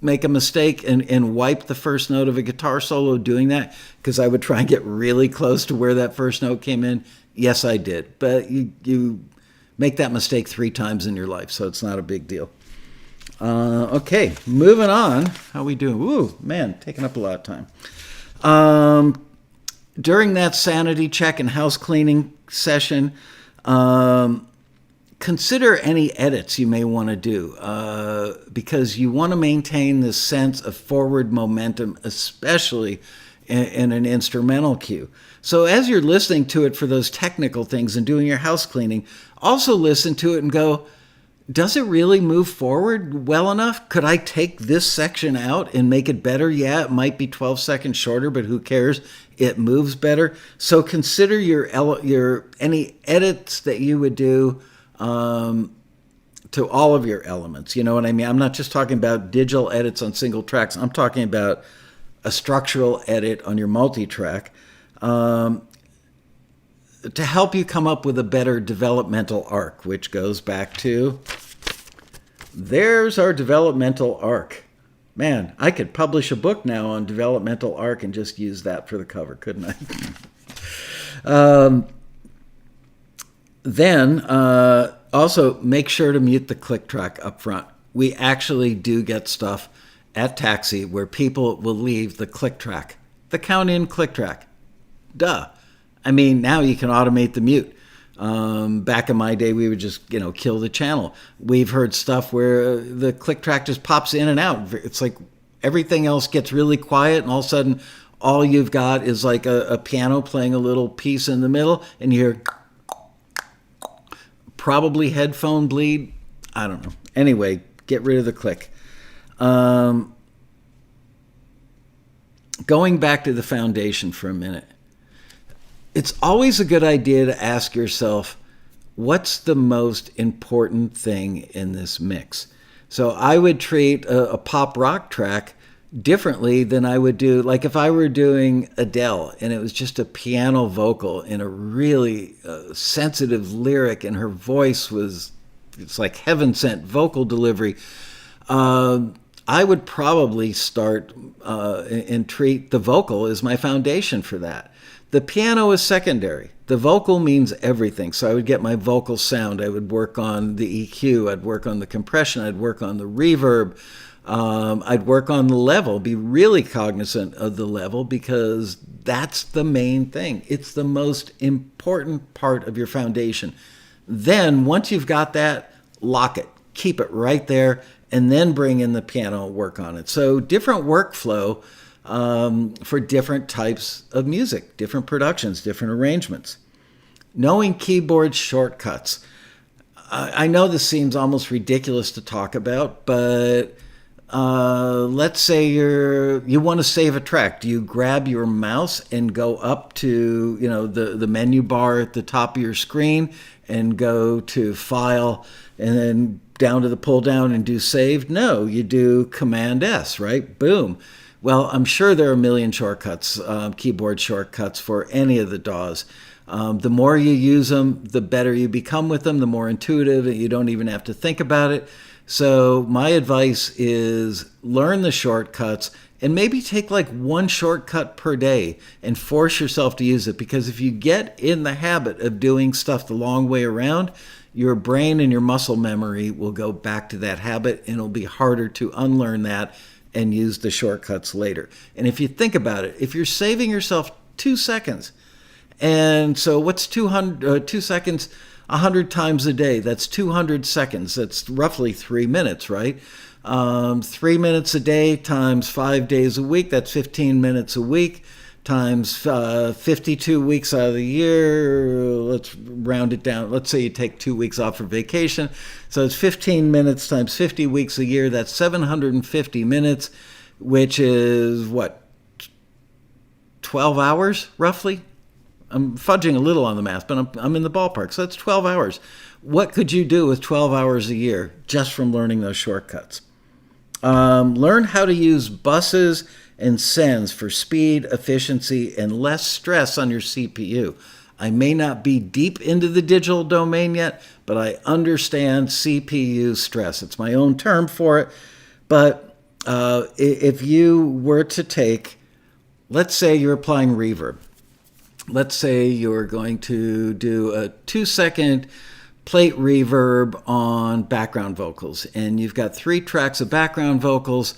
make a mistake and wipe the first note of a guitar solo doing that because I would try and get really close to where that first note came in? Yes, I did. But you make that mistake 3 times in your life, so it's not a big deal. Okay, moving on. How we doing? Ooh, man, taking up a lot of time. During that sanity check and house cleaning session, consider any edits you may want to do, because you want to maintain this sense of forward momentum, especially in an instrumental cue. So as you're listening to it for those technical things and doing your house cleaning, also listen to it and go, does it really move forward well enough? Could I take this section out and make it better? Yeah, it might be 12 seconds shorter, but who cares? It moves better. So consider your any edits that you would do to all of your elements. You know what I mean? I'm not just talking about digital edits on single tracks. I'm talking about a structural edit on your multi-track to help you come up with a better developmental arc, which goes back to, there's our developmental arc. Man, I could publish a book now on developmental arc and just use that for the cover, couldn't I? Then also make sure to mute the click track up front. We actually do get stuff at Taxi where people will leave the click track, the count in click track. Duh. I mean, now you can automate the mute. Back in my day, we would just, kill the channel. We've heard stuff where the click track just pops in and out. It's like everything else gets really quiet, and all of a sudden, all you've got is like a piano playing a little piece in the middle, and you hear probably headphone bleed. I don't know. Anyway, get rid of the click. Going back to the foundation for a minute. It's always a good idea to ask yourself, what's the most important thing in this mix? So I would treat a pop rock track differently than I would do, like if I were doing Adele and it was just a piano vocal in a really sensitive lyric and her voice it's like heaven sent vocal delivery. I would probably start and treat the vocal as my foundation for that. The piano is secondary. The vocal means everything. So I would get my vocal sound. I would work on the EQ. I'd work on the compression. I'd work on the reverb. I'd work on the level, be really cognizant of the level, because that's the main thing. It's the most important part of your foundation. Then once you've got that, lock it. Keep it right there, and then bring in the piano and work on it. So different workflow for different types of music, different productions, different arrangements. Knowing keyboard shortcuts. I know this seems almost ridiculous to talk about, but let's say you want to save a track. Do you grab your mouse and go up to the menu bar at the top of your screen and go to File and then down to the pull down and do Save? No, you do Command S, right? Boom. Well, I'm sure there are a million shortcuts, keyboard shortcuts for any of the DAWs. The more you use them, the better you become with them, the more intuitive, and you don't even have to think about it. So my advice is learn the shortcuts and maybe take like one shortcut per day and force yourself to use it. Because if you get in the habit of doing stuff the long way around, your brain and your muscle memory will go back to that habit, and it'll be harder to unlearn that and use the shortcuts later. And if you think about it, if you're saving yourself 2 seconds, and so what's 2 seconds 100 times a day? That's 200 seconds. That's roughly 3 minutes, right? 3 minutes a day times 5 days a week, that's 15 minutes a week, times 52 weeks out of the year. Let's round it down. Let's say you take 2 weeks off for vacation. So it's 15 minutes times 50 weeks a year. That's 750 minutes, which is what, 12 hours roughly? I'm fudging a little on the math, but I'm in the ballpark. So that's 12 hours. What could you do with 12 hours a year just from learning those shortcuts? Learn how to use buses and sends for speed, efficiency, and less stress on your CPU. I may not be deep into the digital domain yet, but I understand CPU stress. It's my own term for it. But if you were to take, let's say you're applying reverb. Let's say you're going to do a 2-second plate reverb on background vocals, and you've got 3 tracks of background vocals.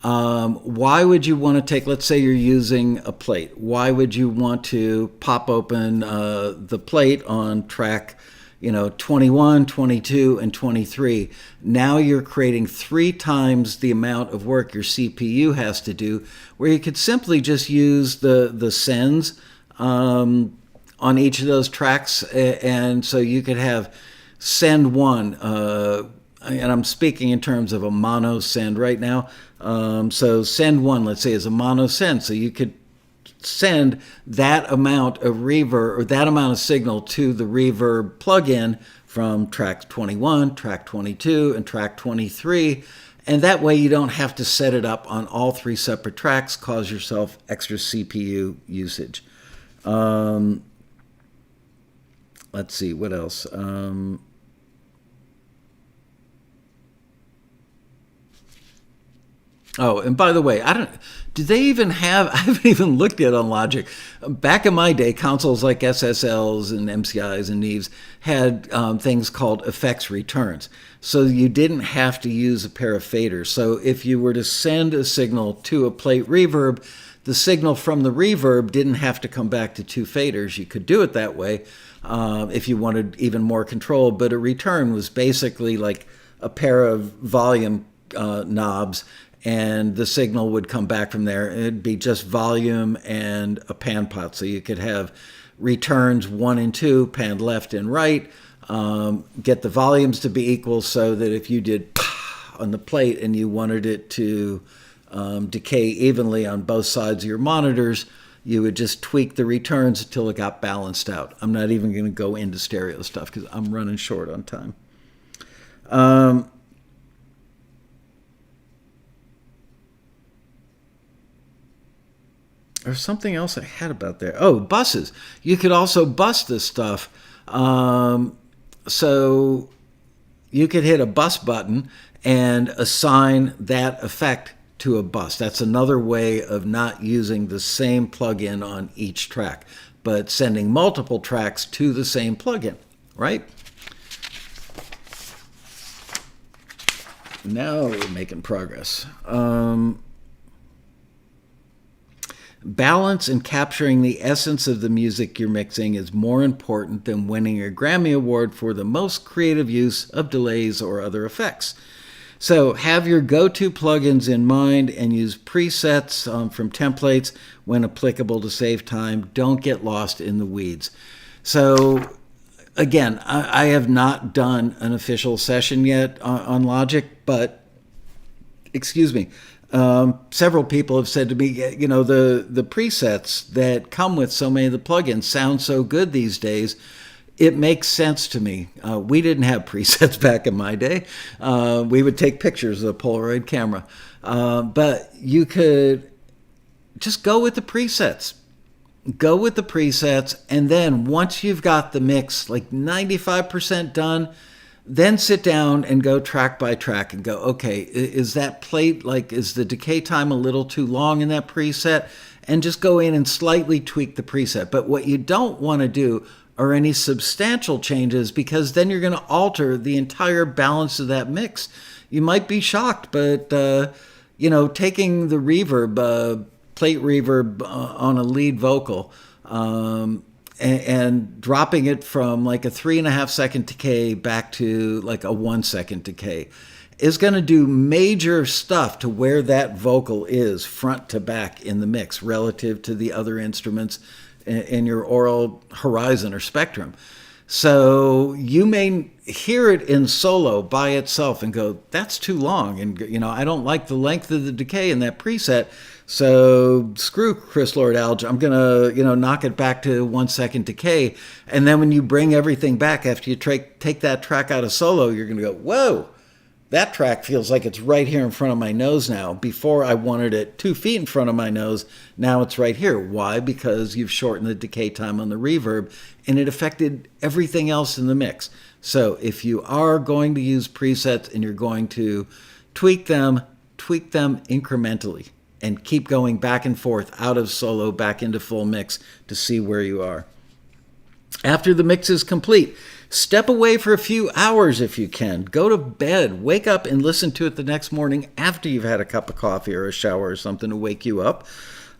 Why would you want to take, let's say you're using a plate. Why would you want to pop open the plate on track 21, 22, and 23? Now you're creating 3 times the amount of work your CPU has to do, where you could simply just use the sends on each of those tracks. And so you could have send 1, and I'm speaking in terms of a mono send right now. So send 1, let's say, is a mono send. So you could send that amount of reverb or that amount of signal to the reverb plugin from track 21, track 22, and track 23. And that way you don't have to set it up on all 3 separate tracks, cause yourself extra CPU usage. Let's see, what else? Oh, and by the way, do they even have, I haven't even looked yet on Logic. Back in my day, consoles like SSLs and MCIs and Neves had things called effects returns. So you didn't have to use a pair of faders. So if you were to send a signal to a plate reverb, the signal from the reverb didn't have to come back to 2 faders. You could do it that way if you wanted even more control. But a return was basically like a pair of volume knobs, and the signal would come back from there. It'd be just volume and a pan pot. So you could have returns 1 and 2, panned left and right, get the volumes to be equal so that if you did on the plate and you wanted it to decay evenly on both sides of your monitors, you would just tweak the returns until it got balanced out. I'm not even going to go into stereo stuff because I'm running short on time. There's something else I had about there. Oh, buses. You could also bus this stuff. So you could hit a bus button and assign that effect to a bus. That's another way of not using the same plugin on each track. but sending multiple tracks to the same plugin, right? Now we're making progress. Balance and capturing the essence of the music you're mixing is more important than winning a Grammy Award for the most creative use of delays or other effects. So have your go-to plugins in mind and use presets from templates when applicable to save time. Don't get lost in the weeds. So again, I have not done an official session yet on Logic, but, several people have said to me, the presets that come with so many of the plugins sound so good these days. It makes sense to me. We didn't have presets back in my day. We would take pictures with a Polaroid camera. But you could just go with the presets. Go with the presets, and then once you've got the mix like 95% done, then sit down and go track by track and go, okay, is that plate, is the decay time a little too long in that preset? And just go in and slightly tweak the preset. But what you don't want to do are any substantial changes, because then you're going to alter the entire balance of that mix. You might be shocked, but, taking the reverb, plate reverb on a lead vocal, and dropping it from like a 3.5 second decay back to like a 1 second decay is going to do major stuff to where that vocal is front to back in the mix relative to the other instruments in your aural horizon or spectrum. So you may hear it in solo by itself and go, that's too long. And, I don't like the length of the decay in that preset. So screw Chris Lord Alge. I'm going to, knock it back to 1 second decay. And then when you bring everything back after you take that track out of solo, you're going to go, whoa, that track feels like it's right here in front of my nose now. Before I wanted it 2 feet in front of my nose. Now it's right here. Why? Because you've shortened the decay time on the reverb and it affected everything else in the mix. So if you are going to use presets and you're going to tweak them incrementally and keep going back and forth out of solo back into full mix to see where you are. After the mix is complete, step away for a few hours if you can. Go to bed, wake up and listen to it the next morning after you've had a cup of coffee or a shower or something to wake you up.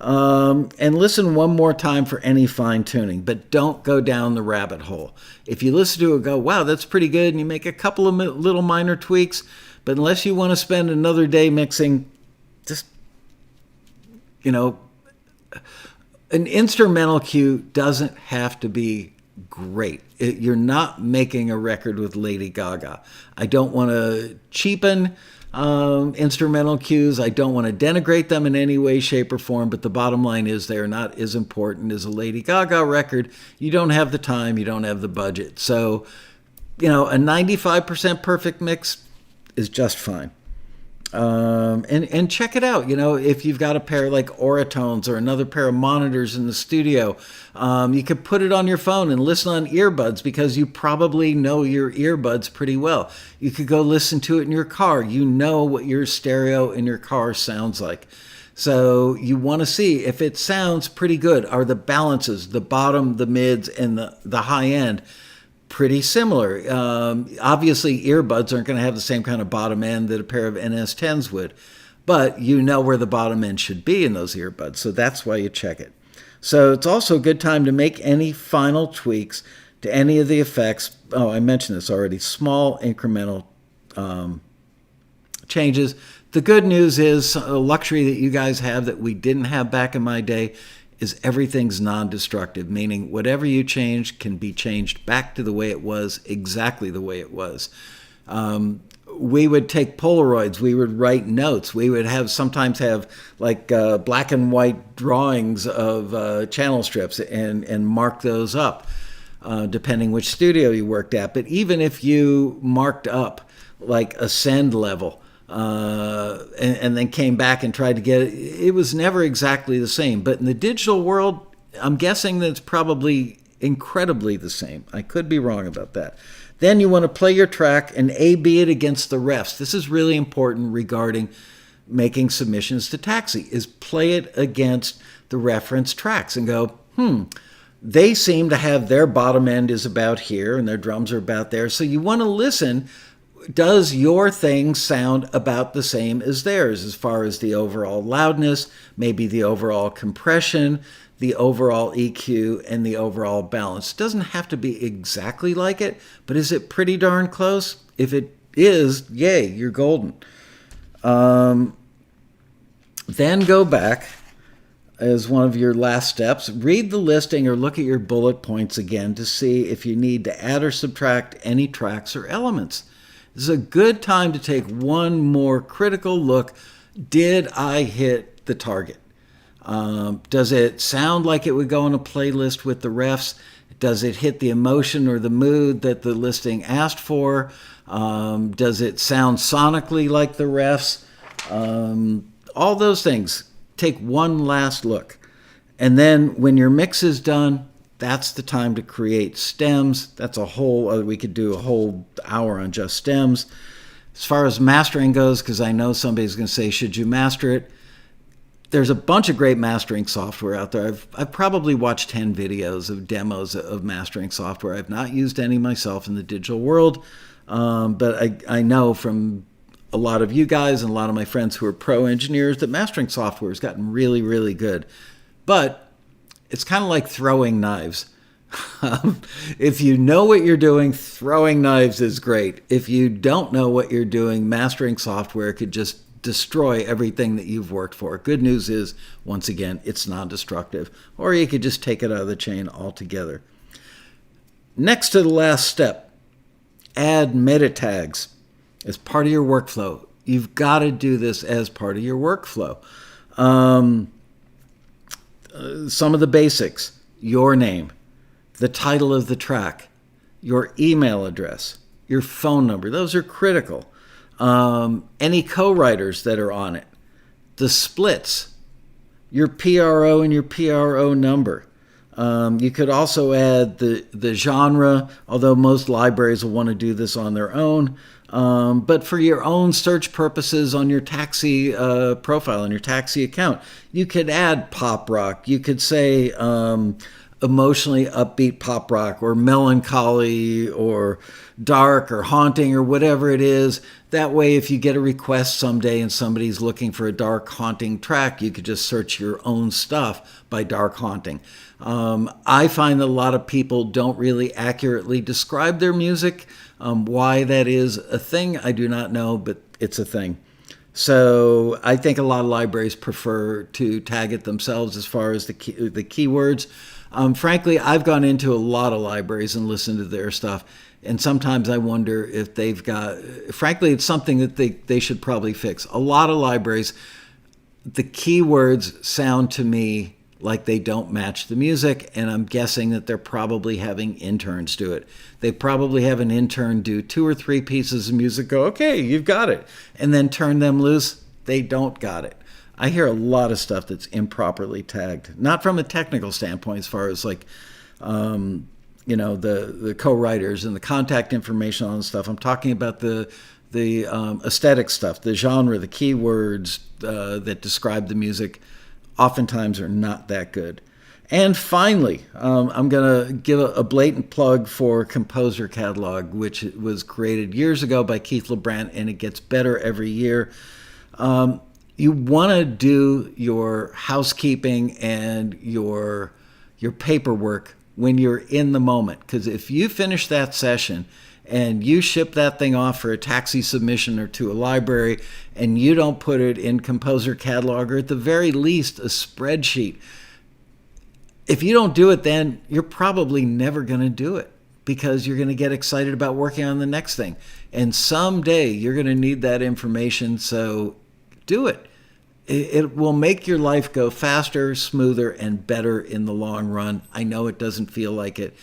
And listen one more time for any fine tuning, but don't go down the rabbit hole. If you listen to it and go, wow, that's pretty good, and you make a couple of little minor tweaks, but unless you want to spend another day mixing, just, an instrumental cue doesn't have to be great. You're not making a record with Lady Gaga. I don't want to cheapen instrumental cues. I don't want to denigrate them in any way, shape, or form, but the bottom line is they're not as important as a Lady Gaga record. You don't have the time, you don't have the budget. So, a 95% perfect mix is just fine. And check it out. If you've got a pair like Oratones or another pair of monitors in the studio, you could put it on your phone and listen on earbuds because you probably know your earbuds pretty well. You could go listen to it in your car. You know what your stereo in your car sounds like. So you want to see if it sounds pretty good. Are the balances, the bottom, the mids, and the high end pretty similar? Obviously, earbuds aren't going to have the same kind of bottom end that a pair of NS10s would, but you know where the bottom end should be in those earbuds, so that's why you check it. So it's also a good time to make any final tweaks to any of the effects. Oh, I mentioned this already. Small incremental changes. The good news is a luxury that you guys have that we didn't have back in my day is everything's non-destructive, meaning whatever you change can be changed back to the way it was, exactly the way it was. We would take Polaroids, we would write notes, we would sometimes have like black and white drawings of channel strips and mark those up, depending which studio you worked at. But even if you marked up like a send level, and then came back and tried to get it, it was never exactly the same. But in the digital world, I'm guessing that it's probably incredibly the same. I could be wrong about that. Then you want to play your track and A/B it against the refs. This is really important regarding making submissions to Taxi, is play it against the reference tracks and go, they seem to have their bottom end is about here and their drums are about there. So you want to listen. Does your thing sound about the same as theirs as far as the overall loudness, maybe the overall compression, the overall EQ, and the overall balance? It doesn't have to be exactly like it, but is it pretty darn close? If it is, yay, you're golden. Then go back as one of your last steps. Read the listing or look at your bullet points again to see if you need to add or subtract any tracks or elements. This is a good time to take one more critical look. Did I hit the target? Does it sound like it would go in a playlist with the refs? Does it hit the emotion or the mood that the listing asked for? Does it sound sonically like the refs? All those things. Take one last look. And then when your mix is done, that's the time to create stems. That's a whole, we could do a whole hour on just stems. As far as mastering goes, because I know somebody's going to say, should you master it? There's a bunch of great mastering software out there. I've probably watched 10 videos of demos of mastering software. I've not used any myself in the digital world, but I know from a lot of you guys and a lot of my friends who are pro engineers that mastering software has gotten really, really good. But it's kind of like throwing knives. If you know what you're doing, throwing knives is great. If you don't know what you're doing, mastering software could just destroy everything that you've worked for. Good news is, once again, it's non-destructive. Or you could just take it out of the chain altogether. Next to the last step, add meta tags as part of your workflow. You've got to do this as part of your workflow. Some of the basics: your name, the title of the track, your email address, your phone number. Those are critical. Any co-writers that are on it, the splits, your PRO and your PRO number. You could also add the genre, although most libraries will want to do this on their own. But for your own search purposes on your taxi profile, on your taxi account, you could add pop rock. You could say emotionally upbeat pop rock, or melancholy, or dark, or haunting, or whatever it is. That way, if you get a request someday and somebody's looking for a dark, haunting track, you could just search your own stuff by dark, haunting. I find that a lot of people don't really accurately describe their music. Why that is a thing, I do not know, but it's a thing. So I think a lot of libraries prefer to tag it themselves as far as the keywords. Frankly, I've gone into a lot of libraries and listened to their stuff, and sometimes I wonder if they've got, frankly, it's something that they should probably fix. A lot of libraries, the keywords sound to me like they don't match the music, and I'm guessing that they're probably having interns do it. They probably have an intern do 2 or 3 pieces of music, go, okay, you've got it, and then turn them loose. They don't got it. I hear a lot of stuff that's improperly tagged, not from a technical standpoint as far as like, the co-writers and the contact information on stuff. I'm talking about the aesthetic stuff, the genre, the keywords that describe the music oftentimes are not that good. And finally, I'm going to give a blatant plug for Composer Catalog, which was created years ago by Keith LeBrant, and it gets better every year. You want to do your housekeeping and your paperwork when you're in the moment, because if you finish that session and you ship that thing off for a taxi submission or to a library, and you don't put it in Composer Catalog, or at the very least a spreadsheet, if you don't do it, then you're probably never going to do it, because you're going to get excited about working on the next thing. And someday you're going to need that information, so do it. It will make your life go faster, smoother, and better in the long run. I know it doesn't feel like it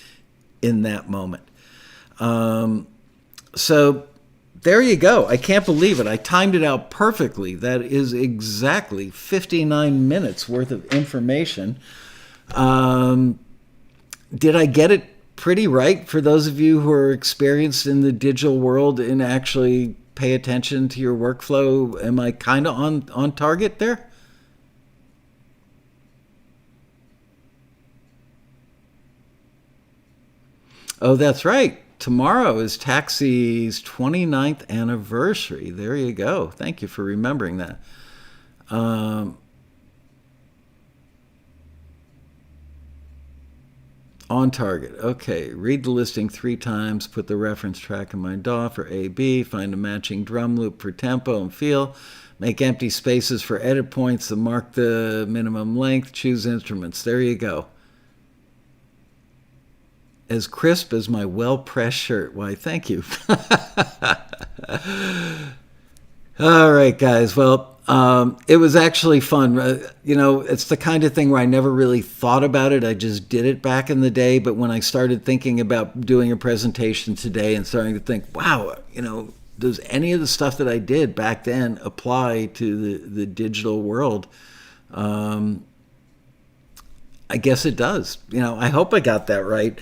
in that moment. So there you go. I can't believe it. I timed it out perfectly. That is exactly 59 minutes worth of information. Did I get it pretty right for those of you who are experienced in the digital world and actually pay attention to your workflow? Am I kind of on target there? Oh, that's right. Tomorrow is Taxi's 29th anniversary. There you go. Thank you for remembering that. On target. Okay. Read the listing 3 times. Put the reference track in my DAW for A, B. Find a matching drum loop for tempo and feel. Make empty spaces for edit points to mark the minimum length. Choose instruments. There you go. As crisp as my well-pressed shirt. Why, thank you. All right, guys. Well, it was actually fun. It's the kind of thing where I never really thought about it. I just did it back in the day. But when I started thinking about doing a presentation today and starting to think, wow, does any of the stuff that I did back then apply to the digital world? I guess it does. I hope I got that right.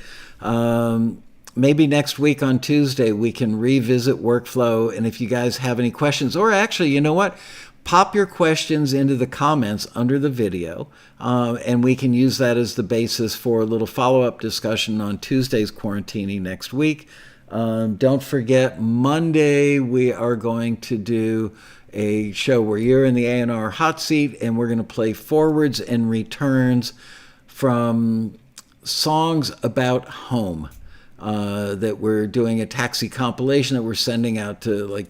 Maybe next week on Tuesday we can revisit workflow, and if you guys have any questions, or actually, you know what? Pop your questions into the comments under the video, and we can use that as the basis for a little follow-up discussion on Tuesday's Quarantini next week. Don't forget, Monday we are going to do a show where you're in the A&R hot seat, and we're going to play forwards and returns from songs about home that we're doing a Taxi compilation that we're sending out to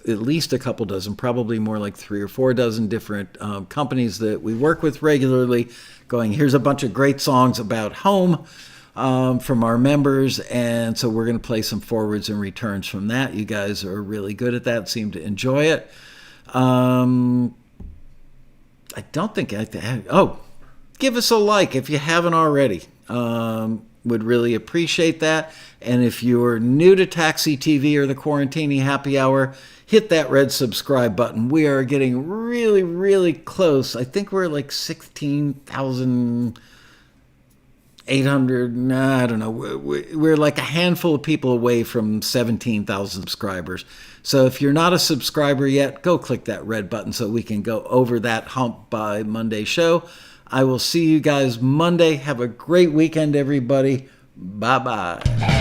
at least a couple dozen, probably more like 3 or 4 dozen different companies that we work with regularly, going, here's a bunch of great songs about home from our members. And so we're going to play some forwards and returns from that. You guys are really good at that, seem to enjoy it. I don't think give us a like if you haven't already. Would really appreciate that. And if you're new to Taxi TV or the Quarantini Happy Hour, hit that red subscribe button. We are getting really, really close. I think we're like 16,800. I don't know. We're like a handful of people away from 17,000 subscribers. So if you're not a subscriber yet, go click that red button so we can go over that hump by Monday's show. I will see you guys Monday. Have a great weekend, everybody. Bye-bye.